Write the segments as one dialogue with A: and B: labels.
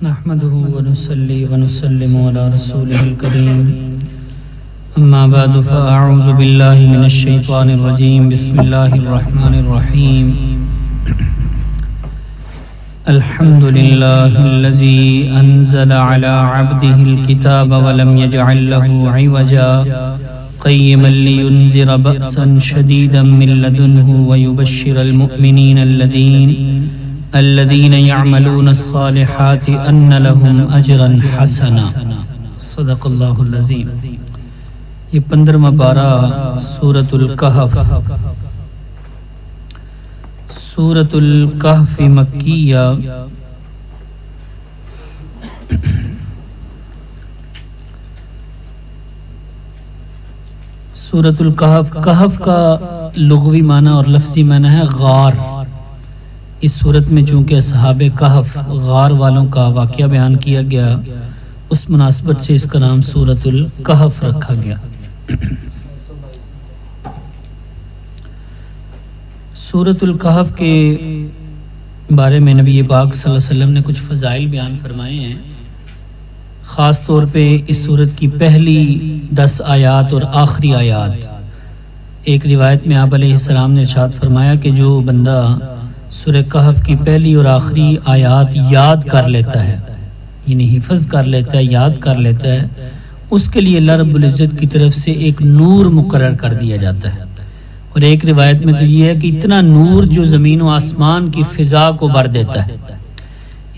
A: نحمده ونصلي ونسلم على رسوله الكريم أما بعد فأعوذ بالله من الشيطان الرجيم بسم الله الرحمن الرحيم الحمد لله الذي أنزل على عبده الكتاب ولم يجعل له عوجا قيما لينذر بأسا شديدا من لدنه ويبشر المؤمنين الذين يعملون الصالحات أن لهم أجرا حسنا صدق اللہ العظیم۔ یہ 15واں پارہ سورۃ الکہف، سورۃ الکہف مکیہ، سورۃ الکہف، کہف کا لغوی معنی اور لفظی معنی ہے غار۔ اس صورت میں چونکہ اصحاب کہف غار والوں کا واقعہ بیان کیا گیا، اس مناسبت سے اس کا نام سورۃ الکہف رکھا گیا۔ سورۃ الکہف کے بارے میں نبی پاک صلی اللہ علیہ وسلم نے کچھ فضائل بیان فرمائے ہیں۔ خاص طور پہ اس سورت کی پہلی 10 آیات اور آخری آیات، ایک روایت میں آپ علیہ السلام نے ارشاد فرمایا کہ جو بندہ سورہ کہف کی پہلی اور آخری آیات یاد کر لیتا ہے، یعنی حفظ کر لیتا ہے، یاد کر لیتا ہے، اس کے لیے اللہ رب العزت کی طرف سے ایک نور مقرر کر دیا جاتا ہے۔ اور ایک روایت میں تو یہ ہے کہ اتنا نور جو زمین و آسمان کی فضا کو بھر دیتا ہے۔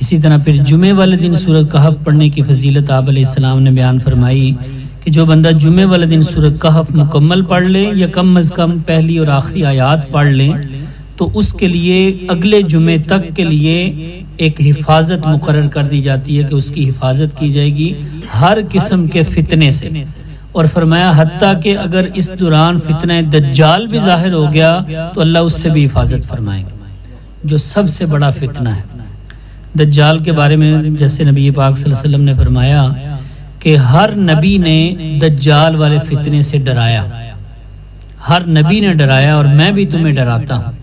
A: اسی طرح پھر جمعے والے دن سورۃ کہف پڑھنے کی فضیلت آپ علیہ السلام نے بیان فرمائی کہ جو بندہ جمعے والے دن سورۃ کہف مکمل پڑھ لے یا کم از کم پہلی اور آخری آیات پڑھ لیں تو اس کے لیے اگلے جمعے تک کے لیے ایک حفاظت مقرر کر دی جاتی ہے کہ اس کی حفاظت کی جائے گی ہر قسم کے فتنے سے۔ اور فرمایا حتیٰ کہ اگر اس دوران فتنہ دجال بھی ظاہر ہو گیا تو اللہ اس سے بھی حفاظت فرمائیں گے، جو سب سے بڑا فتنہ ہے۔ دجال کے بارے میں جیسے نبی پاک صلی اللہ علیہ وسلم نے فرمایا کہ ہر نبی نے دجال والے فتنے سے ڈرایا، ہر نبی نے ڈرایا اور میں بھی تمہیں ڈراتا ہوں۔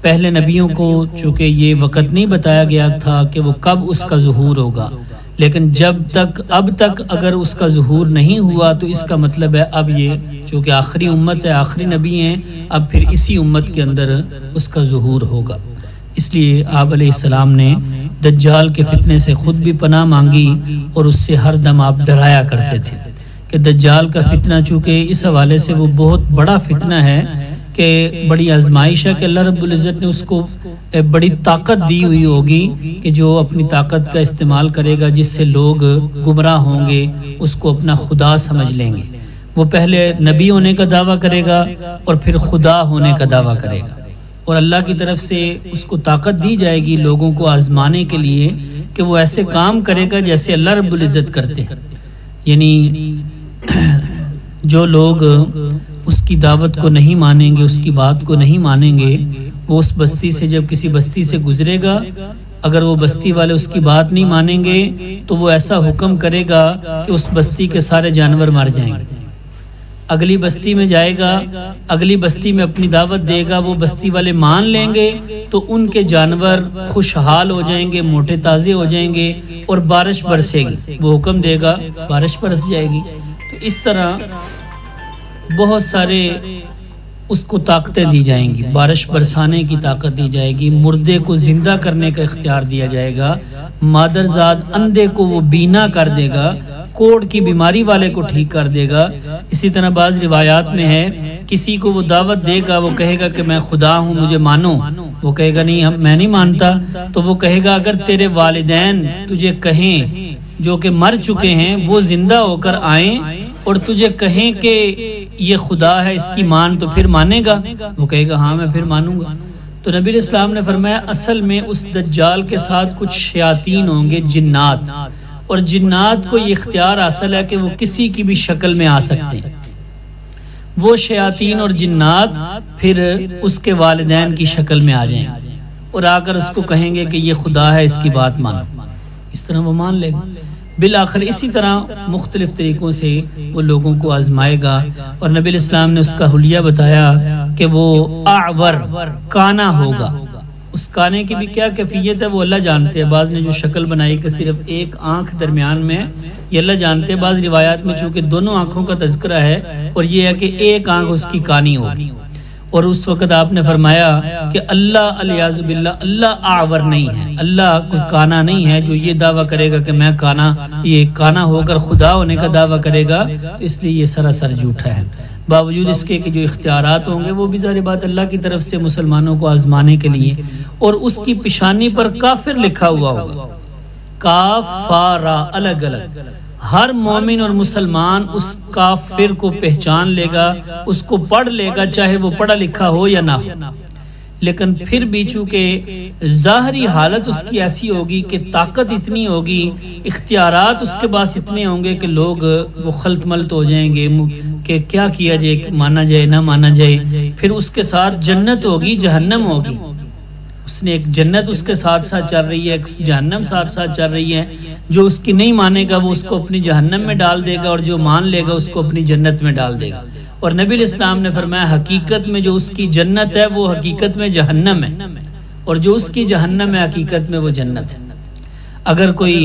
A: پہلے نبیوں کو چونکہ یہ وقت نہیں بتایا گیا تھا کہ وہ کب اس کا ظہور ہوگا، لیکن اب تک اگر اس کا ظہور نہیں ہوا تو اس کا مطلب ہے اب یہ چونکہ آخری امت ہے، آخری نبی ہیں، اب پھر اسی امت کے اندر اس کا ظہور ہوگا۔ اس لیے آپ علیہ السلام نے دجال کے فتنے سے خود بھی پناہ مانگی اور اس سے ہر دم آپ ڈرایا کرتے تھے کہ دجال کا فتنہ چونکہ اس حوالے سے وہ بہت بڑا فتنہ ہے کہ بڑی آزمائش ہے کہ اللہ رب العزت نے اس کو بڑی طاقت دی ہوئی ہوگی کہ جو اپنی طاقت کا استعمال کرے گا، جس سے لوگ گمراہ ہوں گے، اس کو اپنا خدا سمجھ لیں گے۔ وہ پہلے نبی ہونے کا دعویٰ کرے گا اور پھر خدا ہونے کا دعویٰ کرے گا، اور اللہ کی طرف سے اس کو طاقت دی جائے گی لوگوں کو آزمانے کے لیے کہ وہ ایسے کام کرے گا جیسے اللہ رب العزت کرتے ہیں۔ یعنی جو لوگ اس کی دعوت کو نہیں مانیں گے، اس کی بات کو نہیں مانیں گے، وہ اس بستی سے جب کسی بستی سے گزرے گا، اگر وہ بستی والے اس کی بات نہیں مانیں گے تو وہ ایسا حکم کرے گا کہ اس بستی کے سارے جانور مر جائیں گے۔ اگلی بستی میں جائے گا، اگلی بستی میں اپنی دعوت دے گا، وہ بستی والے مان لیں گے تو ان کے جانور خوشحال ہو جائیں گے، موٹے تازے ہو جائیں گے اور بارش برسے گی۔ وہ حکم دے گا، بارش برس جائے گی۔ تو اس طرح بہت سارے اس کو طاقتیں دی جائیں گی، بارش برسانے کی طاقت دی جائے گی، مردے کو زندہ کرنے کا اختیار دیا جائے گا، مادرزاد اندھے کو وہ بینا کر دے گا، کوڑ کی بیماری والے کو ٹھیک کر دے گا۔ اسی طرح بعض روایات میں ہے کسی کو وہ دعوت دے گا، وہ کہے گا کہ میں خدا ہوں، مجھے مانو، وہ کہے گا نہیں میں نہیں مانتا، تو وہ کہے گا اگر تیرے والدین تجھے کہیں جو کہ مر چکے ہیں وہ زندہ ہو کر آئیں اور تجھے کہیں کہ یہ خدا ہے اس کی مان، تو پھر مانے گا؟ وہ کہے گا ہاں میں پھر مانوں گا۔ تو نبی علیہ السلام نے فرمایا اصل میں اس دجال کے ساتھ کچھ شیاطین ہوں گے، جنات، اور جنات کو یہ اختیار حاصل ہے کہ وہ کسی کی بھی شکل میں آ سکتے ہیں۔ وہ شیاطین اور جنات پھر اس کے والدین کی شکل میں آ جائیں اور آ کر اس کو کہیں گے کہ یہ خدا ہے اس کی بات مانو، اس طرح وہ مان لے گا۔ بالآخر اسی طرح مختلف طریقوں سے وہ لوگوں کو آزمائے گا، اور نبی علیہ السلام نے اس کا حلیہ بتایا کہ وہ اعور کانا ہوگا، اس کانے کی بھی کیا کیفیت ہے وہ اللہ جانتے ہیں. بعض نے جو شکل بنائی کہ صرف ایک آنکھ درمیان میں، یہ اللہ جانتے ہیں. بعض روایات میں چونکہ دونوں آنکھوں کا تذکرہ ہے اور یہ ہے کہ ایک آنکھ اس کی کانی ہوگی. اور اس وقت آپ نے فرمایا کہ اللہ الیاذ باللہ اللہ اعور نہیں ہے، اللہ کوئی کانا نہیں ہے جو یہ دعویٰ کرے گا کہ میں کانا، یہ کانا ہو کر خدا ہونے کا دعویٰ کرے گا، اس لیے یہ سراسر جھوٹا ہے. باوجود اس کے کہ جو اختیارات ہوں گے وہ بھی ظاہر بات اللہ کی طرف سے مسلمانوں کو آزمانے کے لیے. اور اس کی پیشانی پر کافر لکھا ہوا ہوگا، کاف فا را الگ الگ. ہر مومن اور مسلمان اس کافر کو پہچان لے گا، اس کو پڑھ لے گا، چاہے وہ پڑھا لکھا ہو یا نہ ہو. لیکن پھر بھی چونکہ ظاہری حالت اس کی ایسی ہوگی کہ طاقت اتنی ہوگی، اختیارات اس کے پاس اتنے ہوں گے کہ لوگ وہ خلط ملط ہو جائیں گے کہ کیا کیا جائے، مانا جائے نہ مانا جائے. پھر اس کے ساتھ جنت ہوگی، جہنم ہوگی. اس نے ایک جنت اس کے ساتھ ساتھ چل رہی ہے، ایک جہنم ساتھ ساتھ چل رہی ہے. جو اس کی نہیں مانے گا وہ اس کو اپنی جہنم میں ڈال دے گا، اور جو مان لے گا اس کو اپنی جنت میں ڈال دے گا. اور نبی علیہ السلام نے فرمایا حقیقت میں جو اس کی جنت ہے وہ حقیقت میں جہنم ہے، اور جو اس کی جہنم ہے حقیقت میں وہ جنت ہے. اگر کوئی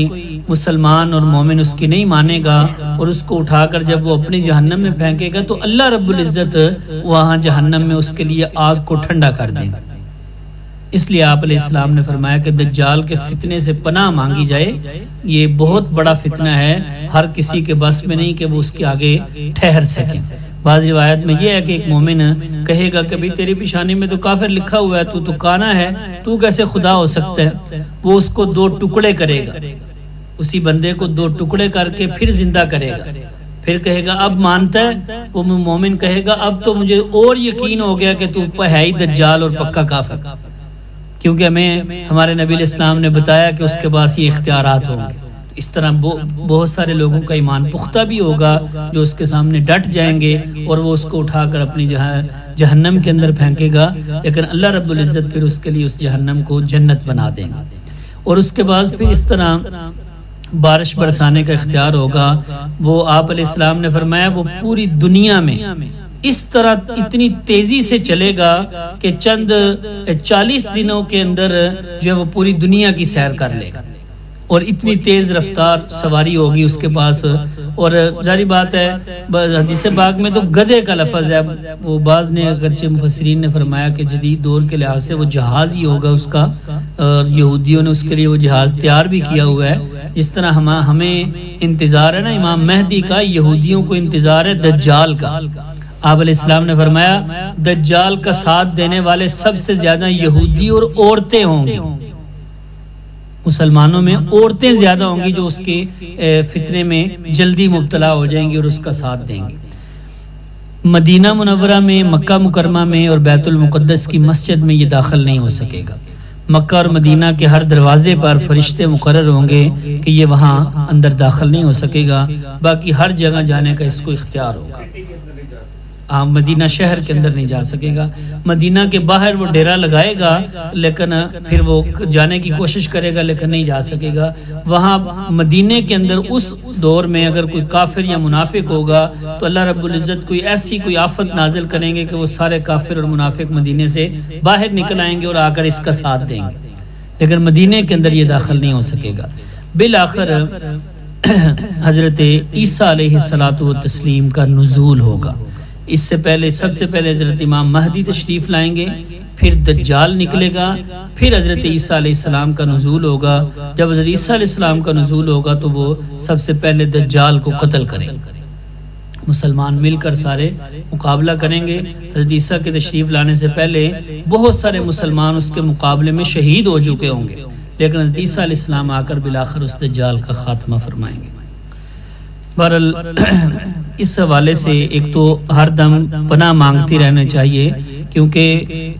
A: مسلمان اور مومن اس کی نہیں مانے گا اور اس کو اٹھا کر جب وہ اپنی جہنم میں پھینکے گا تو اللہ رب العزت وہاں جہنم میں اس کے لیے آگ کو ٹھنڈا کر دے گا. اس لیے آپ علیہ السلام نے فرمایا کہ دجال کے فتنے سے پناہ مانگی جائے. یہ بہت بڑا فتنہ ہے، ہر کسی کے بس میں نہیں کہ وہ اس کے آگے ٹھہر سکے. بعض روایت میں یہ ہے کہ ایک مومن کہے گا کہ بھی تیری پیشانی میں تو کافر لکھا ہوا ہے، تو کانا ہے، تو کیسے خدا ہو سکتا ہے. وہ اس کو 2 ٹکڑے کرے گا، اسی بندے کو 2 ٹکڑے کر کے پھر زندہ کرے گا. پھر کہے گا اب مانتا ہے، وہ مومن کہے گا اب تو مجھے اور یقین ہو گیا کہ تو ہے ہی دجال اور پکا کافر، کیونکہ ہمیں ہمارے نبی علیہ السلام نے بتایا کہ اس کے پاس یہ اختیارات ہوں گے. اس طرح بہت سارے لوگوں کا ایمان پختہ بھی ہوگا جو اس کے سامنے ڈٹ جائیں گے اور وہ اس کو اٹھا کر اپنی جہنم کے اندر پھینکے گا. لیکن اللہ رب العزت پھر اس کے لیے اس جہنم کو جنت بنا دیں گے. اور اس کے بعد پھر اس طرح بارش برسانے کا اختیار ہوگا. وہ آپ علیہ السلام نے فرمایا وہ پوری دنیا میں اس طرح اتنی تیزی سے چلے گا کہ چند 40 دنوں کے اندر جو ہے وہ پوری دنیا کی سیر کر لے گا. اور اتنی تیز رفتار سواری ہوگی اس کے پاس. اور ظاہری بات ہے حدیث پاک میں تو گدھے کا لفظ ہے. وہ بعض نے اگرچہ مفسرین نے فرمایا کہ جدید دور کے لحاظ سے وہ جہاز ہی ہوگا اس کا، اور یہودیوں نے اس کے لیے وہ جہاز تیار بھی کیا ہوا ہے. جس طرح ہمیں انتظار ہے نا امام مہدی کا، یہودیوں کو انتظار ہے دجال کا. آپ علیہ السلام نے فرمایا دجال کا ساتھ دینے والے سب سے زیادہ یہودی اور عورتیں ہوں گی. مسلمانوں میں عورتیں زیادہ ہوں گی جو اس کے فتنے میں جلدی مبتلا ہو جائیں گی اور اس کا ساتھ دیں گی. مدینہ منورہ میں، مکہ مکرمہ میں اور بیت المقدس کی مسجد میں یہ داخل نہیں ہو سکے گا. مکہ اور مدینہ کے ہر دروازے پر فرشتے مقرر ہوں گے کہ یہ وہاں اندر داخل نہیں ہو سکے گا. باقی ہر جگہ جانے کا اس کو اختیار ہوگا. مدینہ شہر کے اندر نہیں جا سکے گا. مدینہ کے باہر وہ ڈیرا لگائے گا لیکن پھر وہ جانے کی کوشش کرے گا لیکن نہیں جا سکے گا. وہاں مدینے کے اندر اس دور میں اگر کوئی کافر یا منافق ہوگا تو اللہ رب العزت کوئی آفت نازل کریں گے کہ وہ سارے کافر اور منافق مدینے سے باہر نکل آئیں گے اور آ کر اس کا ساتھ دیں گے. لیکن مدینے کے اندر یہ داخل نہیں ہو سکے گا. بالآخر حضرت عیسیٰ علیہ الصلاۃ والتسلیم کا نزول ہوگا. اس سے پہلے سب سے پہلے حضرت امام مہدی تشریف لائیں گے، پھر دجال نکلے گا، پھر حضرت عیسیٰ علیہ السلام کا نزول ہوگا. جب حضرت عیسیٰ علیہ السلام کا نزول ہوگا تو وہ سب سے پہلے دجال کو قتل کریں گے. مسلمان مل کر سارے مقابلہ کریں گے. حضرت عیسیٰ کے تشریف لانے سے پہلے بہت سارے مسلمان اس کے مقابلے میں شہید ہو چکے ہوں گے، لیکن حضرت عیسیٰ علیہ السلام آ کر بالآخر اس دجال کا خاتمہ فرمائیں گے. بہرحال اس حوالے سے ایک تو ہر دم پناہ مانگتی رہنا چاہیے، کیونکہ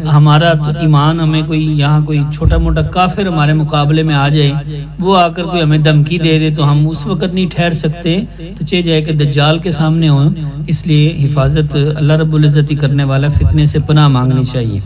A: ہمارا تو ایمان، ہمیں یہاں کوئی چھوٹا موٹا کافر ہمارے مقابلے میں آ جائے، وہ آ کر کوئی ہمیں دھمکی دے دے تو ہم اس وقت نہیں ٹھہر سکتے، تو چاہے جائے کہ دجال کے سامنے ہوں. اس لیے حفاظت اللہ رب العزت ہی کرنے والا، فتنے سے پناہ مانگنی چاہیے.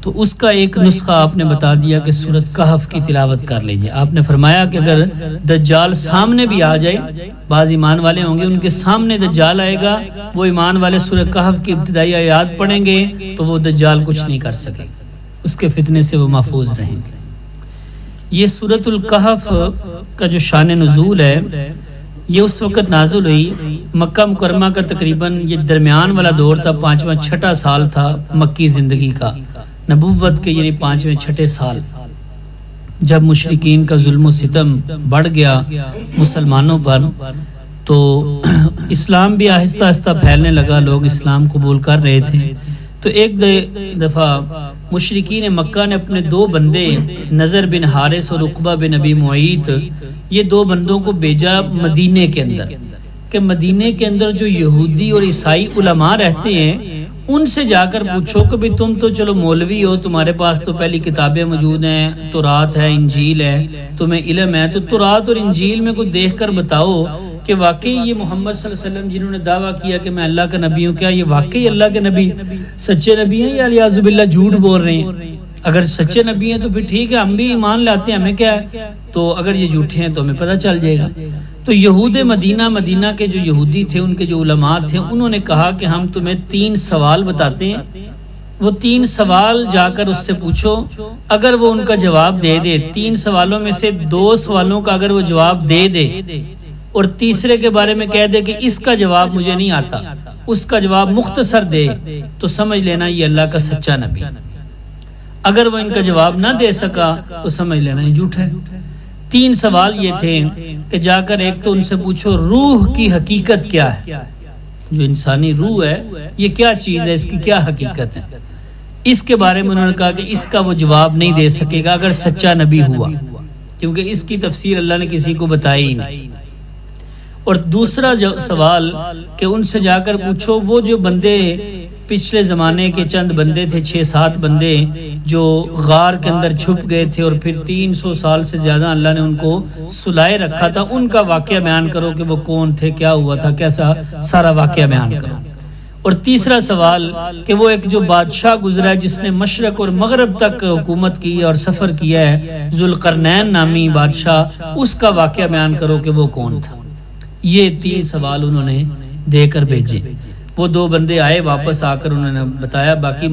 A: تو اس کا ایک نسخہ آپ نے بتا دیا کہ سورۃ کہف کی تلاوت کر لیجئے۔ آپ نے فرمایا کہ اگر دجال سامنے بھی آ جائے، بعض ایمان والے ہوں گے ان کے سامنے دجال آئے گا، وہ ایمان والے سورۃ کہف کی ابتدائی آیات پڑھیں گے تو وہ دجال کچھ نہیں کر سکے، اس کے فتنے سے وہ محفوظ رہیں گے۔ یہ سورۃ الکہف کا جو شان نزول ہے یہ اس وقت نازل ہوئی مکہ مکرمہ کا تقریباً یہ درمیان والا دور تھا، 5واں 6واں سال تھا مکی زندگی کا، نبوت کے یعنی 5ویں 6 سال، جب مشرکین کا ظلم و ستم بڑھ گیا مسلمانوں پر تو اسلام بھی آہستہ آہستہ پھیلنے لگا، لوگ اسلام قبول کر رہے تھے۔ تو ایک دفعہ مشرکین مکہ نے اپنے 2 بندے نضر بن حارث اور عقبہ بن ابی معیط، یہ 2 بندوں کو بھیجا مدینے کے اندر کہ مدینے کے اندر جو یہودی اور عیسائی علماء رہتے ہیں ان سے جا کر پوچھو کہ بھئی تم تو چلو مولوی ہو، تمہارے پاس تو پہلی کتابیں موجود ہیں، تورات ہے، انجیل ہے، تمہیں علم ہے، تو تورات اور انجیل میں کوئی دیکھ کر بتاؤ کہ واقعی یہ محمد صلی اللہ علیہ وسلم جنہوں نے دعویٰ کیا کہ میں اللہ کا نبی ہوں، کیا یہ واقعی اللہ کے نبی سچے نبی ہیں یا الیاذ باللہ جھوٹ بول رہے ہیں؟ اگر سچے نبی ہیں تو پھر ٹھیک ہے، ہم بھی ایمان لاتے ہیں، ہمیں کیا ہے، تو اگر یہ جھوٹے ہیں تو ہمیں پتہ چل جائے گا۔ تو یہود مدینہ کے جو یہودی تھے، ان کے جو علماء تھے، انہوں نے کہا کہ ہم تمہیں 3 سوال بتاتے ہیں، وہ 3 سوال جا کر اس سے پوچھو، اگر وہ ان کا جواب دے دے، 3 سوالوں میں سے 2 سوالوں کا اگر وہ جواب دے دے اور تیسرے کے بارے میں کہہ دے کہ اس کا جواب مجھے نہیں آتا، اس کا جواب مختصر دے، تو سمجھ لینا یہ اللہ کا سچا نبی۔ اگر وہ ان کا جواب نہ دے سکا تو سمجھ لینا یہ جھوٹ ہے۔ 3 سوال یہ تھے کہ جا کر ایک تو ان سے پوچھو روح کی حقیقت کیا ہے، جو انسانی روح ہے یہ کیا چیز ہے، اس کی کیا حقیقت ہے، اس کے بارے میں انہوں نے کہا کہ اس کا وہ جواب نہیں دے سکے گا اگر سچا نبی ہوا، کیونکہ اس کی تفسیر اللہ نے کسی کو بتائی ہی نہیں۔ اور دوسرا سوال کہ ان سے جا کر پوچھو وہ جو بندے پچھلے زمانے کے چند بندے تھے، 6-7 بندے جو غار کے اندر چھپ گئے تھے اور پھر 300 سال سے زیادہ اللہ نے ان کو سلائے رکھا تھا، ان کا واقعہ بیان کرو کہ وہ کون تھے، کیا ہوا تھا، کیسا سارا واقعہ بیان کرو۔ اور تیسرا سوال کہ وہ ایک جو بادشاہ گزرا ہے جس نے مشرق اور مغرب تک حکومت کی اور سفر کیا ہے، ذوالقرنین نامی بادشاہ، اس کا واقعہ بیان کرو کہ وہ کون تھا۔ یہ 3 سوال انہوں نے دے کر بھیجے۔ وہ 2 بندے آئے، واپس آ کر انہوں نے بتایا باقی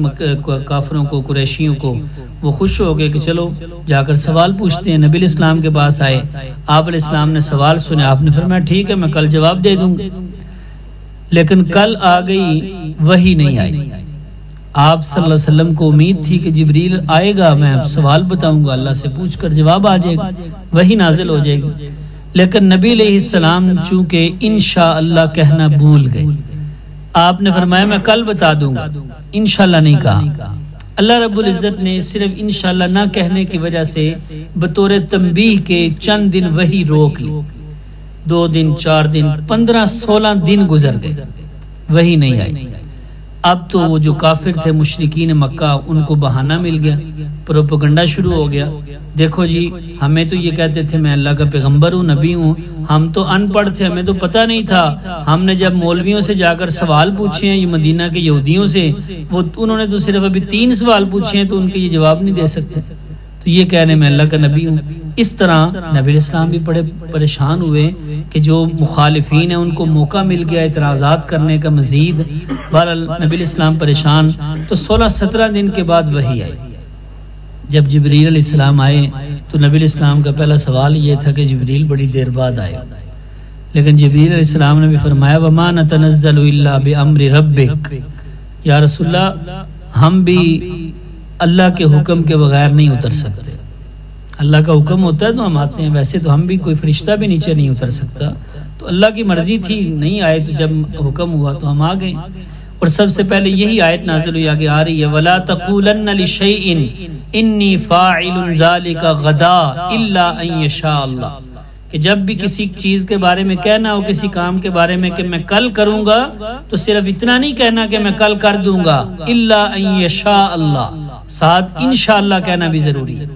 A: کافروں کو، قریشیوں کو، وہ خوش ہو گئے کہ چلو جا کر سوال پوچھتے ہیں۔ نبی علیہ السلام کے پاس آئے، آپ علیہ السلام نے سوال سنے، آپ نے فرمایا ٹھیک ہے میں کل جواب دے دوں گا، لیکن کل آ گئی وحی نہیں آئی۔ آپ صلی اللہ علیہ وسلم کو امید تھی کہ جبریل آئے گا، میں سوال بتاؤں گا، اللہ سے پوچھ کر جواب آ جائے گا، وحی نازل ہو جائے گی، لیکن نبی علیہ السلام چونکہ انشاءاللہ کہنا بھول گئے، آپ نے فرمایا میں کل بتا دوں گا، انشاءاللہ نہیں کہا۔ اللہ رب العزت نے صرف انشاءاللہ نہ کہنے کی وجہ سے بطور تنبیہ کے چند دن وحی روک لی، 2 دن 4 دن 15-16 دن گزر گئے، وحی نہیں آئی۔ اب تو وہ جو کافر تھے مشرکین مکہ، ان کو بہانہ مل گیا، پروپیگنڈا شروع ہو گیا، دیکھو جی ہمیں تو یہ کہتے تھے میں اللہ کا پیغمبر ہوں، نبی ہوں، ہم تو ان پڑھ تھے، ہمیں تو پتہ نہیں تھا، ہم نے جب مولویوں سے جا کر سوال پوچھے ہیں، یہ مدینہ کے یہودیوں سے، وہ انہوں نے تو صرف ابھی 3 سوال پوچھے ہیں تو ان کے یہ جواب نہیں دے سکتے، تو یہ کہنے میں اللہ کا نبی ہوں۔ اس طرح نبی علیہ السلام بھی بڑے پریشان ہوئے کہ جو مخالفین ہیں ان کو موقع مل گیا اعتراضات کرنے کا مزید، بہرحال نبی علیہ السلام پریشان۔ تو 16-17 دن کے بعد وحی آئی۔ جب جبریل علیہ السلام آئے تو نبی علیہ السلام کا پہلا سوال یہ تھا کہ جبریل بڑی دیر بعد آئے، لیکن جبریل علیہ السلام نے بھی فرمایا وَمَا نَتَنَزَّلُ إِلَّا بِأَمْرِ رَبِّكَ، یا رسول اللہ ہم بھی اللہ کے حکم کے بغیر نہیں اتر سکتے، اللہ کا حکم ہوتا ہے تو ہم آتے ہیں، ویسے تو ہم بھی کوئی فرشتہ بھی نیچے نہیں اتر سکتا، تو اللہ کی مرضی تھی نہیں آئے، تو جب حکم ہوا تو ہم آ گئے۔ اور سب سے پہلے یہی آیت نازل ہوئی، آگے آ رہی ہے وَلَا تَقُولَنَّ لِشَيْءٍ إِنِّي فَاعِلٌ ذَلِكَ غَدًا إِلَّا أَن يَشَاءَ اللَّهُ، کہ جب بھی کسی چیز کے بارے میں کہنا ہو، کسی کام کے بارے میں کہ میں کل کروں گا، تو صرف اتنا نہیں کہنا کہ میں کل کر دوں گا، إِلَّا أَن يَشَاءَ اللَّهُ، ساتھ انشاءاللہ کہنا بھی ضروری ہے۔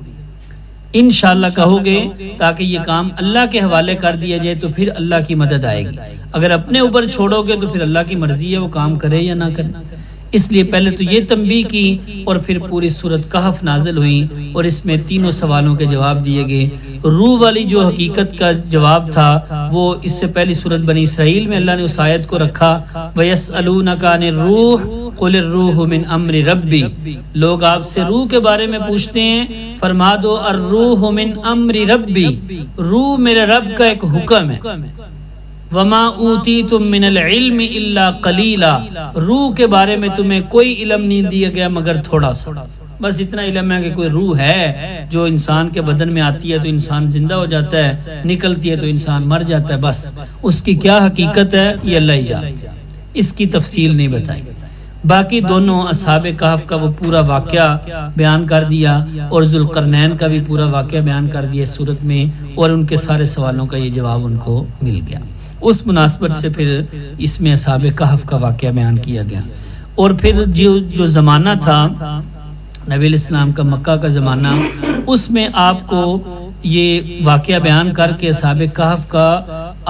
A: انشاءاللہ کہو گے تاکہ یہ کام اللہ کے حوالے کر دیا جائے تو پھر اللہ کی مدد آئے گی، اگر اپنے اوپر چھوڑو گے تو پھر اللہ کی مرضی ہے وہ کام کرے یا نہ کرے۔ اس لیے پہلے تو یہ تنبیہ کی اور پھر پوری سورۃ کہف نازل ہوئی اور اس میں تینوں سوالوں کے جواب دیے گئے۔ روح والی جو حقیقت کا جواب تھا وہ اس سے پہلی سورۃ بنی اسرائیل میں اللہ نے اس آیت کو رکھا، وَيَسْأَلُونَكَ عَنِ الرُّوحِ قُلِ الرُّوحُ مِنْ أَمْرِ رَبِّي، لوگ آپ سے روح کے بارے میں پوچھتے ہیں، فرما دو الروح من امر ربی، روح میرے رب کا ایک حکم ہے۔ وما اوتیتم من العلم الا قلیلا، روح کے بارے میں تمہیں کوئی علم نہیں دیا گیا مگر تھوڑا سا، بس اتنا علم ہے کہ کوئی روح ہے جو انسان کے بدن میں آتی ہے تو انسان زندہ ہو جاتا ہے، نکلتی ہے تو انسان مر جاتا ہے، بس اس کی کیا حقیقت ہے یہ اللہ ہی جانتا ہے، اس کی تفصیل نہیں بتائی۔ باقی دونوں اصحاب کہف کا وہ پورا واقعہ بیان کر دیا اور ذوالقرنین کا بھی پورا واقعہ بیان کر دیا صورت میں، اور ان کے سارے سوالوں کا یہ جواب ان کو مل گیا۔ اس مناسبت سے پھر اس میں اصحاب کہف کا واقعہ بیان کیا گیا، اور پھر جو زمانہ تھا نبی علیہ السلام کا، مکہ کا زمانہ، اس میں آپ کو یہ واقعہ بیان کر کے اصحاب کہف کا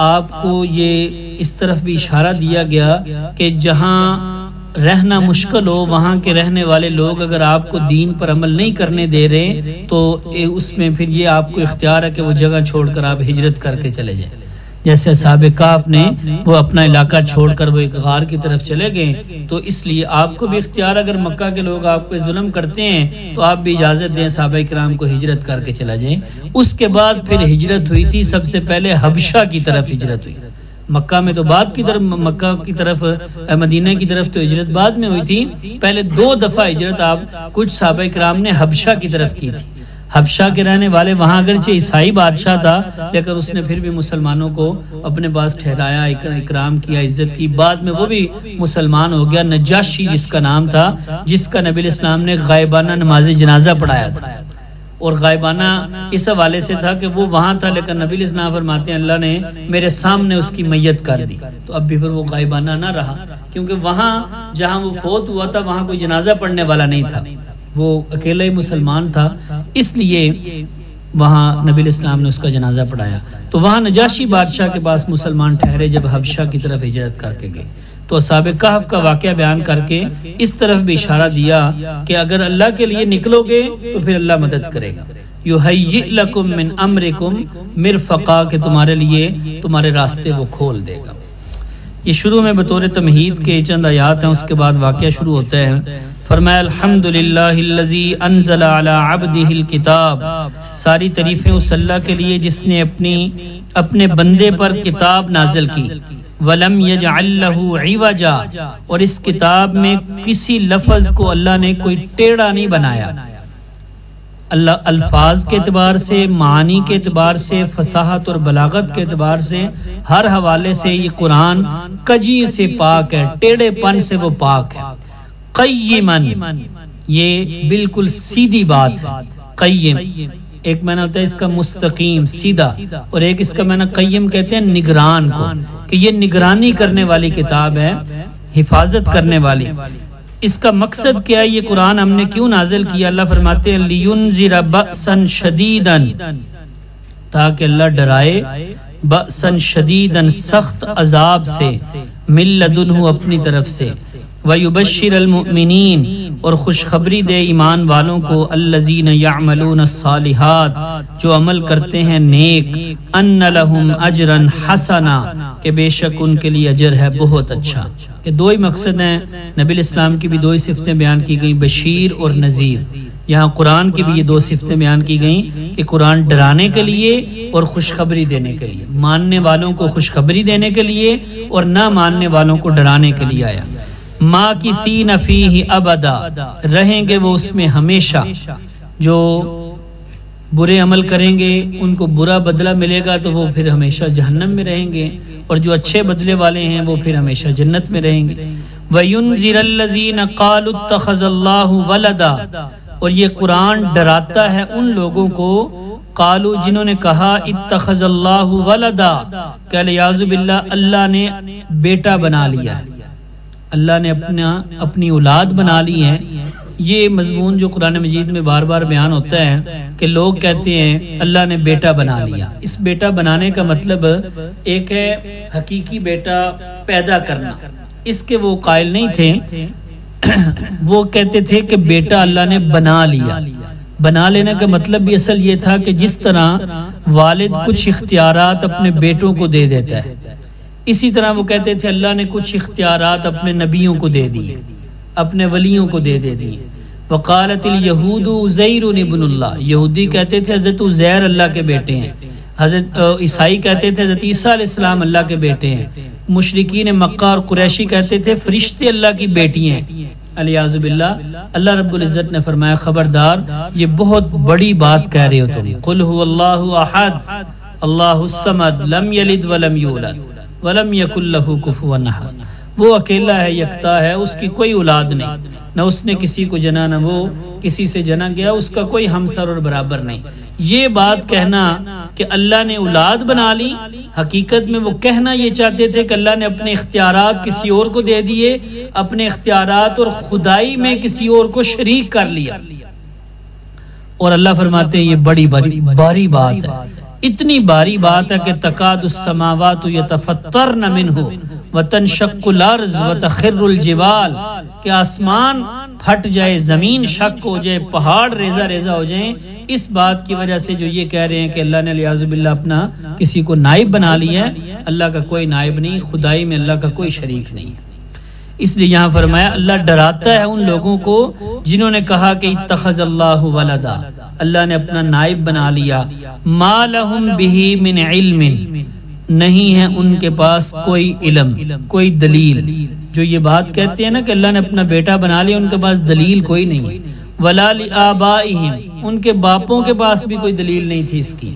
A: آپ کو یہ اس طرف بھی اشارہ دیا گیا کہ جہاں رہنا مشکل ہو وہاں کے رہنے والے لوگ اگر آپ کو دین پر عمل نہیں کرنے دے رہے تو اس میں پھر یہ آپ کو اختیار ہے کہ وہ جگہ چھوڑ کر آپ ہجرت کر کے چلے جائیں۔ جیسے اصحاب کہف نے وہ اپنا علاقہ چھوڑ کر وہ ایک غار کی طرف چلے گئے، تو اس لیے آپ کو بھی اختیار، اگر مکہ کے لوگ آپ پہ ظلم کرتے ہیں تو آپ بھی اجازت دیں صحابہ کرام کو ہجرت کر کے چلا جائیں۔ اس کے بعد پھر ہجرت ہوئی تھی، سب سے پہلے حبشہ کی طرف ہجرت ہوئی، مکہ میں تو بعد کی طرف، مکہ کی طرف مدینہ کی طرف تو ہجرت بعد میں ہوئی تھی، پہلے 2 دفعہ ہجرت آپ کچھ صحابہ کرام نے حبشہ کی طرف کی تھی۔ حبشہ کے رہنے والے، وہاں اگرچہ عیسائی بادشاہ تھا لیکن اس نے پھر بھی مسلمانوں کو اپنے پاس ٹھہرایا، اکرام کیا، عزت کی، بعد میں وہ بھی مسلمان ہو گیا۔ نجاشی جس کا نام تھا، جس کا نبی علیہ السلام نے غائبانہ نماز جنازہ پڑھایا تھا، اور غائبانہ اس حوالے سے تھا کہ وہ وہاں تھا لیکن نبی علیہ السلام فرماتے ہیں اللہ نے میرے سامنے اس کی میت کر دی، تو اب بھی پھر وہ غائبانہ نہ رہا، کیونکہ وہاں جہاں وہ فوت ہوا تھا وہاں کوئی جنازہ پڑھنے والا نہیں تھا، وہ اکیلا ہی مسلمان تھا، اس لیے وہاں نبی علیہ السلام نے اس کا جنازہ پڑھایا۔ تو وہاں نجاشی بادشاہ کے پاس مسلمان ٹھہرے جب حبشہ کی طرف ہجرت کر کے گئے، تو اصحاب کہف کا واقعہ بیان کر کے اس طرف بھی اشارہ دیا کہ اگر اللہ کے لیے نکلو گے تو پھر اللہ مدد کرے گا۔ یُحَیِّئْ لَکُم مِّنْ أَمْرِکُم مِّرْفَقًا، کہ تمہارے لیے تمہارے راستے وہ کھول دے گا۔ یہ شروع میں بطور تمہید کے چند آیات ہیں، اس کے بعد واقعہ شروع ہوتا ہے۔ فرمایا الحمدللہ الذی انزل علی عبدہ الکتاب، ساری تعریفیں اس اللہ کے لیے جس نے اپنے بندے پر کتاب نازل کی، ولم یجعل لہ عوجا، اور اس کتاب میں کسی لفظ کو اللہ نے کوئی ٹیڑھا نہیں بنایا، اللہ الفاظ کے اعتبار سے، معانی کے اعتبار سے، فصاحت اور بلاغت کے اعتبار سے، ہر حوالے سے یہ قرآن کجی سے پاک ہے، ٹیڑھے پن سے وہ پاک ہے۔ قیمن، یہ بالکل سیدھی بات ہے۔ قیم ایک معنی ہوتا ہے اس کا مستقیم سیدھا، اور ایک اس کا معنی قیم کہتے ہیں نگران کو، کہ یہ نگرانی کرنے والی کتاب ہے، حفاظت کرنے والی۔ اس کا مقصد کیا ہے؟ یہ قرآن ہم نے کیوں نازل کیا؟ اللہ فرماتے ہیں لِيُنذِرَ بَأْسًا شَدِيدًا، تاکہ اللہ ڈرائے، بأسًا شدیدًا سخت عذاب سے، مِن لَدُنْهُ اپنی طرف سے، وَيُبَشِّرَ الْمُؤْمِنِينَ اور خوشخبری دے ایمان والوں کو، الَّذِينَ يَعْمَلُونَ الصَّالِحَاتِ جو عمل کرتے ہیں نیک، أَنَّ لَهُمْ أَجْرًا حَسَنًا کہ بے شک ان کے لیے اجر ہے بہت اچھا۔ کہ 2 ہی مقصد ہیں، نبی علیہ السلام کی بھی 2 ہی صفتیں بیان کی گئیں، بشیر اور نذیر۔ یہاں قرآن کی بھی یہ 2 صفتیں بیان کی گئیں کہ قرآن ڈرانے کے لیے اور خوشخبری دینے کے لیے، ماننے والوں کو خوشخبری دینے کے لیے اور نہ ماننے والوں کو ڈرانے کے لیے آیا۔ ماکثین فیہ ابدا، رہیں گے وہ اس میں ہمیشہ، جو برے عمل کریں گے ان کو برا بدلہ ملے گا تو وہ پھر ہمیشہ جہنم میں رہیں گے، اور جو اچھے بدلے والے ہیں وہ پھر ہمیشہ جنت میں رہیں گے۔ وَيُنذِرَ الَّذِينَ قَالُوا اتَّخَذَ اللَّهُ وَلَدًا، اور یہ قرآن ڈراتا ہے ان لوگوں کو، قالو جنہوں نے کہا، اتخذ اللہ ولدا کہ الیاذ باللہ اللہ نے بیٹا بنا لیا، اللہ نے اپنی اولاد بنا لی ہے۔ یہ مضمون جو قرآن مجید میں بار بار بیان ہوتا ہے کہ لوگ کہتے ہیں اللہ نے بیٹا بنا لیا۔ اس بیٹا بنانے کا مطلب ایک ہے حقیقی بیٹا پیدا کرنا، اس کے وہ قائل نہیں تھے، وہ کہتے تھے کہ بیٹا اللہ نے بنا لیا. بنا لینے کا مطلب بھی اصل یہ تھا کہ جس طرح والد کچھ اختیارات اپنے بیٹوں کو دے دیتا ہے، اسی طرح وہ کہتے تھے اللہ نے کچھ اختیارات اپنے نبیوں کو دے دیے، اپنے ولیوں کو دے دیے. وقالت الیہود عزیر ابن اللہ، یہودی کہتے تھے حضرت عزیر اللہ کے بیٹے ہیں، حضرت عیسائی کہتے تھے حضرت عیسیٰ علیہ السلام اللہ کے بیٹے ہیں، مشرکین مکہ اور قریشی کہتے تھے فرشتے اللہ کی بیٹی ہیں الیاذ باللہ. اللہ رب العزت نے فرمایا خبردار یہ بہت بڑی بات کہہ رہے ہو تم. قل هو اللہ احد اللہ الصمد لم یلد ولم یولد ولم یکن له کفوا احد. وہ اکیلا ہے، یکتا ہے، اس کی کوئی اولاد نہیں، نہ اس نے کسی کو جنا نہ وہ کسی سے جنا گیا، اس کا کوئی ہمسر اور برابر نہیں. یہ بات کہنا کہ اللہ نے اولاد بنا لی، حقیقت میں وہ کہنا یہ چاہتے تھے کہ اللہ نے اپنے اختیارات کسی اور کو دے دیے، اپنے اختیارات اور خدائی میں کسی اور کو شریک کر لیا. اور اللہ فرماتے ہیں یہ بڑی باری بات ہے، اتنی باری بات ہے کہ تکاد السماوات یتفطرن منہ وتنشق الارض وتخر الجبال، کہ آسمان پھٹ جائے، زمین شق ہو جائے، پہاڑ ریزہ ریزہ ہو جائیں اس بات کی وجہ سے جو یہ کہہ رہے ہیں کہ اللہ نے الیاذ باللہ اپنا کسی کو نائب بنا لیا ہے. اللہ کا کوئی نائب نہیں، خدائی میں اللہ کا کوئی شریک نہیں. اس لیے یہاں فرمایا اللہ ڈراتا ہے ان لوگوں کو جنہوں نے کہا کہ اتخذ اللہ ولدا، اللہ نے اپنا نائب بنا لیا. ما لہم بہ من علم، نہیں ہے ان کے پاس کوئی علم، کوئی دلیل. جو یہ بات کہتے ہیں نا کہ اللہ نے اپنا بیٹا بنا لیا، ان کے پاس دلیل کوئی نہیں ہے. ولا لآبائہم، ان کے باپوں کے پاس بھی کوئی دلیل نہیں تھی اس کی.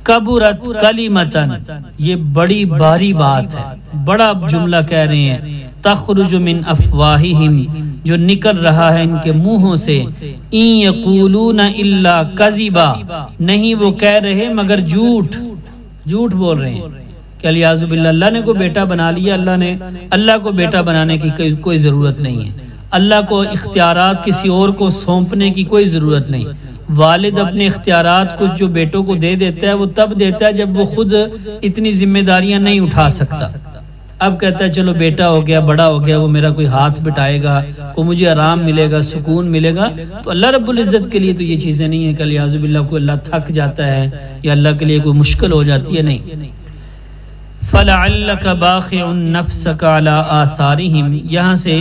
A: کبرت کلمتن، یہ بڑی باری بات ہے، بڑا جملہ کہہ رہے ہیں. تخرج من افواہہم، جو نکل رہا ہے ان کے منہوں سے. ان یقولون الا کذبا، نہیں وہ کہہ رہے مگر جھوٹ بول رہے ہیں کہ الیاذ باللہ اللہ نے کوئی بیٹا بنا لیا. اللہ کو بیٹا بنانے کی کوئی ضرورت نہیں ہے، اللہ کو اختیارات کسی اور کو سونپنے کی کوئی ضرورت نہیں. والد اپنے اختیارات کچھ جو بیٹوں کو دے دیتا ہے وہ تب دیتا ہے جب وہ خود اتنی ذمہ داریاں نہیں اٹھا سکتا. اب کہتا ہے چلو بیٹا ہو گیا، بڑا ہو گیا، وہ میرا کوئی ہاتھ بٹائے گا، وہ مجھے آرام ملے گا، سکون ملے گا. تو اللہ رب العزت کے لیے تو یہ چیزیں نہیں ہیں کہ الیاذ باللہ کوئی اللہ تھک جاتا ہے یا اللہ کے لیے کوئی مشکل ہو جاتی ہے، نہیں. فَلَعَلَّكَ بَاخِعٌ نَفْسَكَ عَلَىٰ آثَارِهِمْ، یہاں سے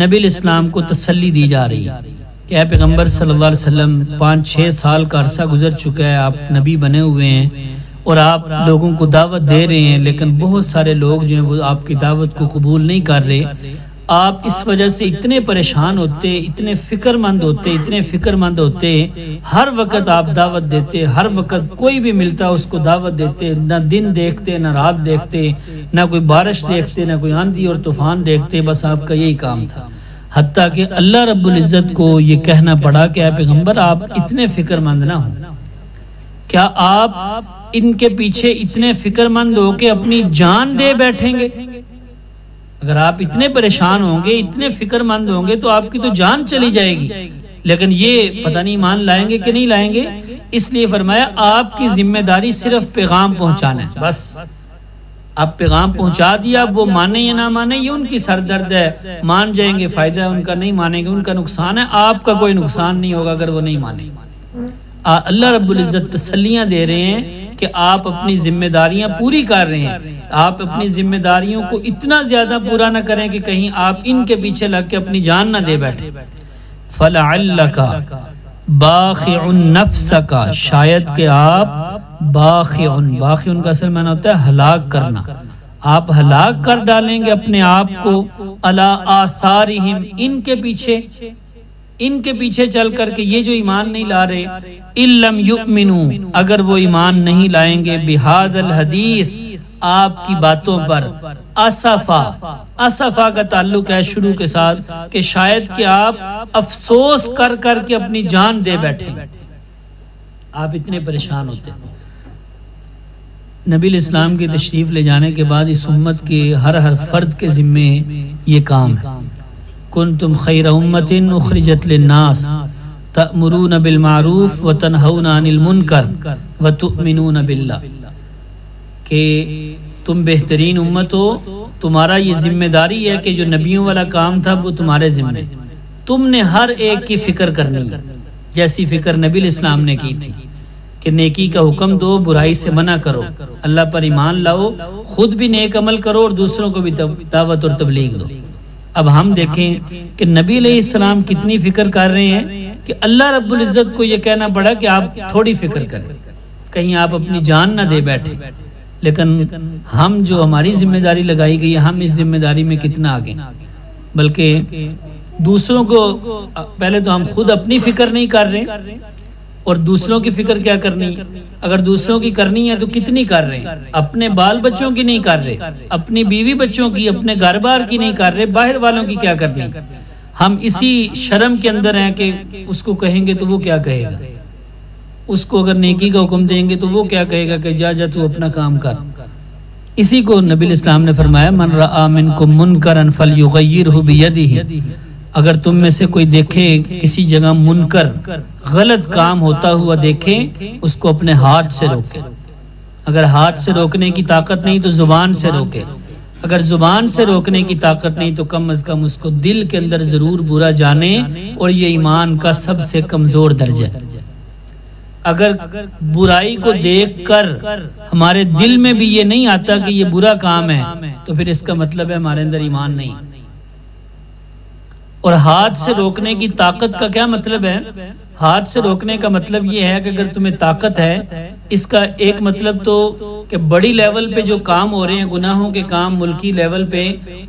A: نبی الاسلام کو تسلی دی جا رہی ہے کہ اے پیغمبر صلی اللہ علیہ وسلم 5-6 سال کا عرصہ گزر چکا ہے، آپ نبی بنے ہوئے ہیں اور آپ لوگوں کو دعوت دے رہے ہیں، لیکن بہت سارے لوگ جو ہیں وہ آپ کی دعوت کو قبول نہیں کر رہے. آپ اس وجہ سے اتنے پریشان ہوتے، اتنے فکر مند ہوتے، ہر وقت آپ دعوت دیتے، ہر وقت کوئی بھی ملتا اس کو دعوت دیتے، نہ دن دیکھتے نہ رات دیکھتے، نہ کوئی بارش دیکھتے نہ کوئی آندھی اور طوفان دیکھتے، بس آپ کا یہی کام تھا. حتیٰ کہ اللہ رب العزت کو یہ کہنا پڑا کہ اے پیغمبر آپ اتنے فکر مند نہ ہوں. کیا آپ ان کے پیچھے اتنے فکر مند ہو کے اپنی جان دے بیٹھیں گے؟ اگر آپ اتنے پریشان ہوں گے، اتنے فکر مند ہوں گے تو آپ کی تو جان چلی جائے گی. لیکن یہ پتہ نہیں ایمان لائیں گے کہ نہیں لائیں گے. اس لیے فرمایا آپ کی ذمہ داری صرف پیغام پہنچانا ہے، بس. آپ پیغام پہنچا دیا، اب وہ مانے یا نہ مانے یہ ان کی سردرد ہے. مان جائیں گے فائدہ ہے ان کا، نہیں مانیں گے ان کا نقصان ہے. آپ کا کوئی نقصان نہیں ہوگا اگر وہ نہیں مانے. اللہ رب العزت تسلیاں دے رہے ہیں کہ آپ اپنی ذمہ داریاں پوری کر رہے ہیں. آپ اپنی ذمہ داریوں کو اتنا زیادہ پورا نہ کریں کہ کہیں آپ ان کے پیچھے لگ کے اپنی جان نہ دے بیٹھے. فَلَعَلَّكَ بَاخِعٌ نَفْسَكَ، شاید کہ آپ باخعن کا اصل معنی ہوتا ہے ہلاک کرنا، آپ ہلاک کر ڈالیں گے اپنے آپ کو. عَلَىٰ آثَارِهِمْ، ان کے پیچھے چل کر کے یہ جو ایمان نہیں لا رہے. اِلَّمْ يُؤْمِنُوا، اگر وہ ایمان نہیں لائیں گے. بِهَذَا الْحَدِيثِ، آپ کی باتوں پر. اسفا کا تعلق ہے شروع کے ساتھ کہ شاید کہ آپ افسوس کر کر کے اپنی جان دے بیٹھیں، آپ اتنے پریشان ہوتے. نبی الاسلام کی تشریف لے جانے کے بعد اس امت کے ہر فرد کے ذمے یہ کام ہے. کنتم خیر امت اخرجت للناس تأمرون بالمعروف وتنہون عن المنکر وتؤمنون باللہ، کہ تم بہترین امت ہو. تمہارا یہ ذمہ داری ہے کہ جو نبیوں والا کام تھا وہ تمہارے ذمہ. تم نے ہر ایک کی فکر کرنی ہے، جیسی فکر نبی علیہ السلام نے کی تھی کہ نیکی کا حکم دو، برائی سے منع کرو، اللہ پر ایمان لاؤ، خود بھی نیک عمل کرو اور دوسروں کو بھی دعوت اور تبلیغ دو۔ اب ہم دیکھیں کہ نبی علیہ السلام کتنی فکر کر رہے ہیں کہ اللہ رب العزت کو یہ کہنا پڑا کہ آپ تھوڑی فکر کریں، کہیں آپ اپنی جان نہ دے بیٹھے۔ لیکن ہم جو ہماری ذمہ داری لگائی گئی ہے، ہم اس ذمہ داری میں کتنا آگے، بلکہ دوسروں کو، پہلے تو ہم خود اپنی فکر نہیں کر رہے اور دوسروں کی فکر کیا کرنی، اگر دوسروں کی کرنی ہے تو کتنی کر رہے ہیں، اپنے بال بچوں کی نہیں کر رہے، اپنی بیوی بچوں کی، اپنے گھر بار کی نہیں کر رہے، باہر والوں کی کیا کرنی۔ ہم اسی شرم کے اندر ہیں کہ اس کو کہیں گے تو وہ کیا کہے گا، اس کو اگر نیکی کا حکم دیں گے تو وہ کیا کہے گا کہ جا تو اپنا کام کر۔ اسی کو نبی الاسلام نے فرمایا من رأى منکم منکرا فلیغیرہ بیدہ، اگر تم میں سے کوئی دیکھے کسی جگہ منکر غلط کام ہوتا ہوا دیکھے، اس کو اپنے ہاتھ سے روکے، اگر ہاتھ سے روکنے کی طاقت نہیں تو زبان سے روکے، اگر زبان سے روکنے کی طاقت نہیں تو کم از کم اس کو دل کے اندر ضرور برا جانے، اور یہ ایمان کا سب سے کمزور درجہ ہے۔ اگر برائی کو دیکھ کر ہمارے دل میں بھی یہ نہیں آتا کہ یہ برا کام ہے تو پھر اس کا مطلب ہے ہمارے اندر ایمان نہیں۔ اور ہاتھ سے روکنے کی طاقت کا کیا مطلب ہے؟ ہاتھ سے روکنے کا مطلب یہ ہے کہ اگر تمہیں طاقت ہے، اس کا ایک مطلب تو کہ بڑی لیول پہ جو کام ہو رہے ہیں، گناہوں کے کام ملکی لیول پہ،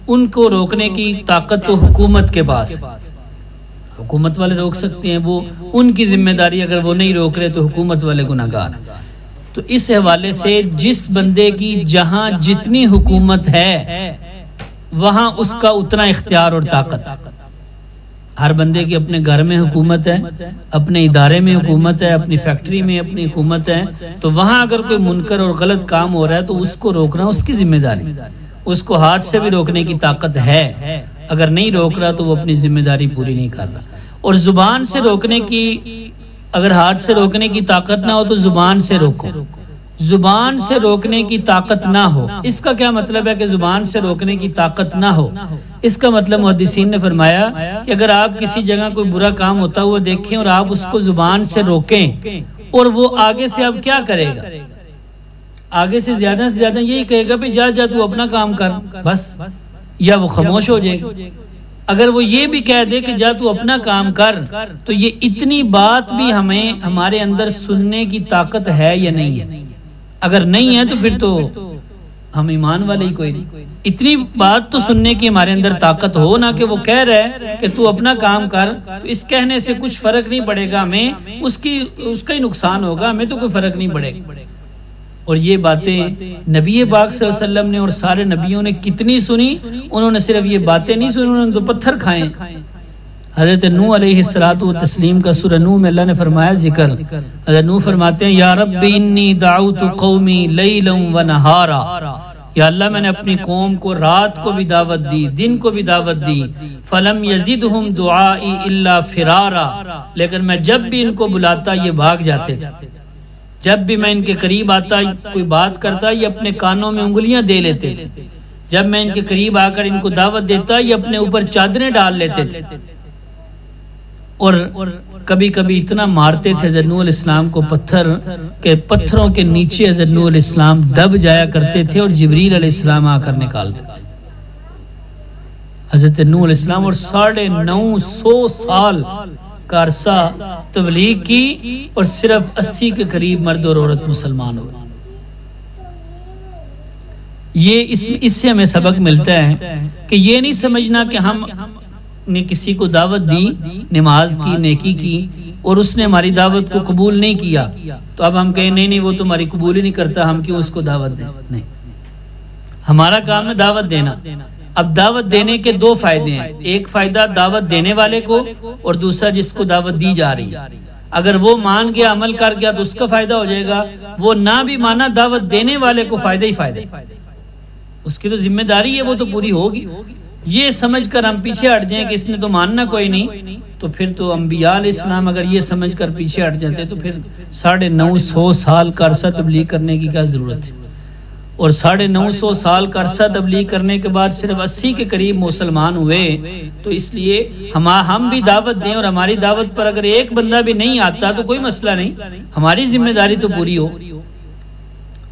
A: ان کو روکنے کی طاقت تو حکومت کے پاس ہے، حکومت والے روک سکتے ہیں، وہ ان کی ذمہ داری، اگر وہ نہیں روک رہے تو حکومت والے گناہگار ہیں۔ تو اس حوالے سے جس بندے کی جہاں جتنی حکومت ہے وہاں اس کا اتنا اختیار اور طاقت۔ ہر بندے کی اپنے گھر میں حکومت ہے، اپنے ادارے میں حکومت ہے، اپنی فیکٹری میں اپنی حکومت ہے، تو وہاں اگر کوئی منکر اور غلط کام ہو رہا ہے تو اس کو روکنا اس کی ذمہ داری، اس کو ہاتھ سے بھی روکنے کی طاقت ہے، اگر نہیں روک رہا تو وہ اپنی ذمہ داری پوری نہیں کر رہا۔ اور زبان سے روکنے کی، اگر ہاتھ سے روکنے کی طاقت نہ ہو تو زبان سے روکو، زبان سے روکنے کی طاقت نہ ہو، اس کا کیا مطلب ہے کہ زبان سے روکنے کی طاقت نہ ہو؟ اس کا مطلب محدثین نے فرمایا کہ اگر آپ کسی جگہ کوئی برا کام ہوتا ہوا دیکھیں اور آپ اس کو زبان سے روکیں، اور وہ آگے سے اب کیا کرے گا، آگے سے زیادہ یہی کہے گا جا تو اپنا کام کر بس، یا وہ خاموش ہو جائے گا۔ اگر وہ یہ بھی کہہ دے کہ جا تو اپنا کام کر، تو یہ اتنی بات بھی ہمارے اندر سننے کی طاقت ہے یا نہیں ہے؟ اگر نہیں ہے تو پھر تو ہم ایمان والے ہی کوئی نہیں۔ اتنی بات تو سننے کی ہمارے اندر طاقت ہو نا کہ وہ کہہ رہا ہے کہ تو اپنا کام کر، تو اس کہنے سے کچھ فرق نہیں پڑے گا ہمیں، اس کا ہی نقصان ہوگا، ہمیں تو کوئی فرق نہیں پڑے گا۔ اور یہ باتیں نبی پاک صلی اللہ علیہ وسلم نے اور سارے نبیوں نے کتنی سنی، انہوں نے صرف یہ باتیں نہیں سنی، انہوں نے تو پتھر کھائے۔ حضرت نوح علیہ الصلوۃ والتسلیم کا سورہ نوح میں اللہ نے فرمایا ذکر، حضرت نوح فرماتے ہیں یا رب انی دعوت قومی لیلا ونہارا، یا اللہ میں نے اپنی قوم کو رات کو بھی دعوت دی، دن کو بھی دعوت دی، فلم یزدہم دعائی الا فرارا، لیکن میں جب بھی ان کو بلاتا یہ بھاگ جاتے تھے، جب بھی میں ان کے قریب آتا کوئی بات کرتا یہ اپنے کانوں میں انگلیاں دے لیتے تھے، جب میں ان کے قریب آ کر ان کو دعوت دیتا یہ اپنے اوپر چادریں ڈال لیتے تھے، اور کبھی کبھی اتنا مارتے تھے حضرت نوح علیہ السلام کو پتھر کہ پتھروں کے نیچے حضرت نوح علیہ السلام دب جایا کرتے تھے اور جبریل علیہ السلام آ کر نکالتے تھے۔ حضرت نوح علیہ السلام اور 950 سال کا عرصہ تبلیغ کی اور صرف 80 کے قریب مرد اور عورت مسلمان ہوئے۔ یہ اس سے ہمیں سبق ملتا ہے کہ یہ نہیں سمجھنا کہ ہم نے کسی کو دعوت دی نماز کی، نیکی کی، اور اس نے ہماری دعوت کو قبول نہیں کیا تو اب ہم کہیں نہیں وہ تو ہماری قبول ہی نہیں کرتا، ہم کیوں اس کو دعوت دیں؟ نہیں، ہمارا کام ہے دعوت دینا۔ اب دعوت دینے کے 2 فائدے ہیں، ایک فائدہ دعوت دینے والے کو اور دوسرا جس کو دعوت دی جا رہی ہے۔ اگر وہ مان گیا، عمل کر گیا تو اس کا فائدہ ہو جائے گا، وہ نہ بھی مانا دعوت دینے والے کو فائدہ ہی فائدہ، اس کی تو ذمہ داری ہے، وہ تو پوری ہوگی۔ یہ سمجھ کر ہم پیچھے ہٹ جائیں کہ اس نے تو ماننا کوئی نہیں، تو پھر تو انبیاء علیہ السلام اگر یہ سمجھ کر پیچھے ہٹ جاتے تو پھر 950 سال کا عرصہ تبلیغ کرنے کی کیا ضرورت ہے؟ اور 950 سال کا عرصہ تبلیغ کرنے کے بعد صرف 80 کے قریب مسلمان ہوئے، تو اس لیے ہم بھی دعوت دیں، اور ہماری دعوت پر اگر ایک بندہ بھی نہیں آتا تو کوئی مسئلہ نہیں، ہماری ذمہ داری تو پوری ہو۔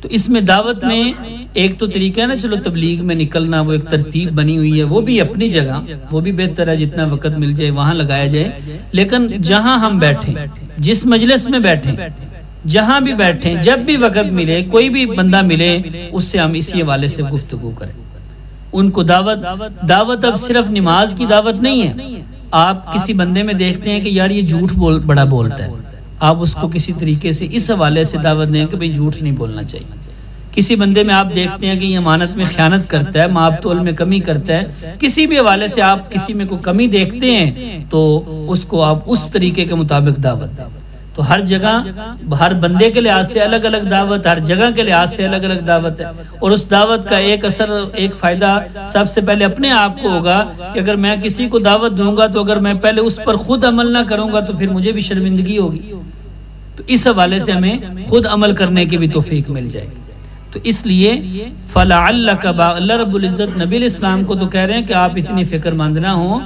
A: تو اس میں دعوت میں ایک تو طریقہ ہے نا، چلو تبلیغ میں نکلنا، وہ ایک ترتیب بنی ہوئی ہے، وہ بھی اپنی جگہ، وہ بھی بہتر ہے، جتنا وقت مل جائے وہاں لگایا جائے، لیکن جہاں ہم بیٹھیں، جس مجلس میں بیٹھیں، جہاں بھی بیٹھیں، جب بھی وقت ملے، کوئی بھی بندہ ملے، اس سے ہم اسی حوالے سے گفتگو کریں۔ ان کو دعوت اب صرف نماز کی دعوت نہیں ہے۔ آپ کسی بندے میں دیکھتے ہیں کہ یار یہ جھوٹ بڑا بولتا ہے، آپ اس کو کسی طریقے سے اس حوالے سے دعوت دیں کہ بھئی جھوٹ نہیں بولنا چاہیے۔ کسی بندے میں آپ دیکھتے ہیں کہ یہ امانت میں خیانت کرتا ہے، ماب تول میں کمی کرتا ہے، کسی بھی حوالے سے آپ کسی میں کوئی کمی دیکھتے ہیں تو اس کو آپ اس طریقے کے مطابق دعوت دیں۔ تو ہر جگہ، ہر بندے کے لحاظ سے الگ الگ دعوت، ہر جگہ کے لحاظ سے الگ الگ دعوت ہے، اور اس دعوت کا ایک اثر، ایک فائدہ سب سے پہلے اپنے آپ کو ہوگا کہ اگر میں کسی کو دعوت دوں گا تو اگر میں پہلے اس پر خود عمل نہ کروں گا تو پھر مجھے بھی شرمندگی ہوگی۔ تو اس حوالے سے ہمیں خود عمل کرنے کی بھی توفیق مل جائے گی۔ تو اس لیے فَلَعَلَّكَ اللہ رب العزت نبی علیہ السلام کو تو کہہ رہے ہیں کہ آپ اتنی فکر مند نہ ہوں،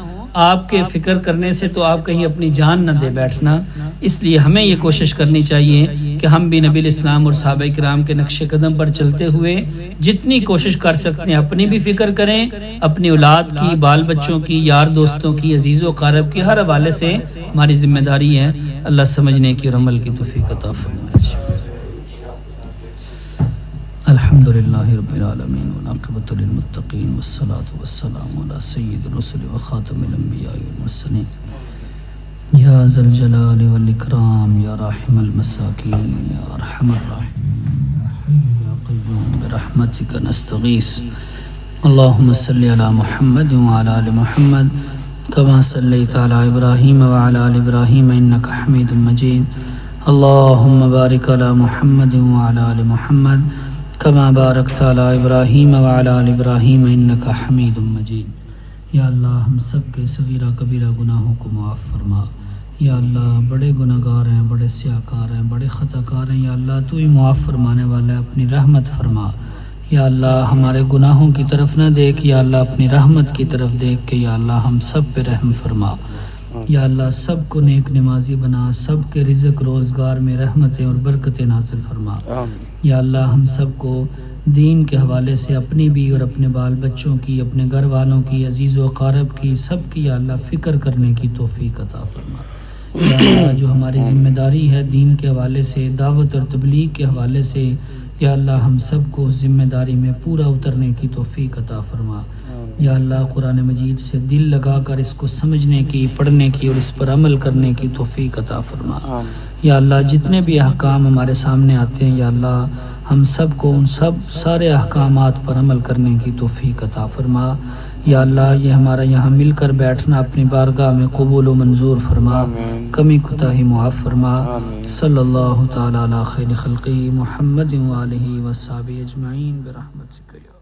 A: آپ کے فکر کرنے سے تو آپ کہیں اپنی جان نہ دے بیٹھنا۔ اس لیے ہمیں یہ کوشش کرنی چاہیے کہ ہم بھی نبی علیہ السلام اور صحابہ کرام کے نقش قدم پر چلتے ہوئے جتنی کوشش کر سکتے ہیں اپنی بھی فکر کریں، اپنی اولاد کی، بال بچوں کی، یار دوستوں کی، عزیز و اقارب کی، ہر حوالے سے ہماری ذمہ داری ہے۔ اللہ سمجھنے کی اور عمل کی توفیق عطا فرمائے۔ الحمد للہ رب العالمین والعاقبۃ للمتقین والصلاة والسلام علی سید الرسل وخاتم الانبیاء والمرسلین یا ذا الجلال والاکرام یا راحم المساکین یا ارحم الراحمین یا قیوم برحمتک نستغیث اللہم صلی علی محمد وعلی آل محمد کما صلیت علی ابراہیم وعلی آل ابراہیم انک حمید مجید اللہم بارک علی محمد وعلی آل محمد کما بارکت علی ابراہیم وعلی آل ابراہیم انک حمید مجید۔ یا اللہ ہم سب کے صغیرہ کبیرہ گناہوں کو معاف فرما۔ یا اللہ بڑے گناہ گار ہیں، بڑے سیاہکار ہیں، بڑے خطا کار ہیں، یا اللہ تو ہی معاف فرمانے والا ہے، اپنی رحمت فرما۔ یا اللہ ہمارے گناہوں کی طرف نہ دیکھ، یا اللہ اپنی رحمت کی طرف دیکھ کے یا اللہ ہم سب پہ رحم فرما۔ یا اللہ سب کو نیک نمازی بنا، سب کے رزق روزگار میں رحمتیں اور برکتیں نازل فرما۔ یا اللہ ہم سب کو دین کے حوالے سے اپنی بھی اور اپنے بال بچوں کی، اپنے گھر والوں کی، عزیز و اقارب کی، سب کی یا اللہ فکر کرنے کی توفیق عطا فرما۔ یا اللہ جو ہماری ذمہ داری ہے دین کے حوالے سے، دعوت اور تبلیغ کے حوالے سے، یا اللہ ہم سب کو اس ذمہ داری میں پورا اترنے کی توفیق عطا فرما۔ یا اللہ قرآن مجید سے دل لگا کر اس کو سمجھنے کی، پڑھنے کی اور اس پر عمل کرنے کی توفیق عطا فرما۔ یا اللہ جتنے بھی احکام ہمارے سامنے آتے ہیں یا اللہ ہم سب کو ان سارے احکامات پر عمل کرنے کی توفیق عطا فرما۔ یا اللہ یہ ہمارا یہاں مل کر بیٹھنا اپنی بارگاہ میں قبول و منظور فرما، کمی کوتاہی معاف فرما۔ صلی اللہ تعالی علی خیر خلقہ محمد وآلہ وصحبہ اجمعین برحمتک یا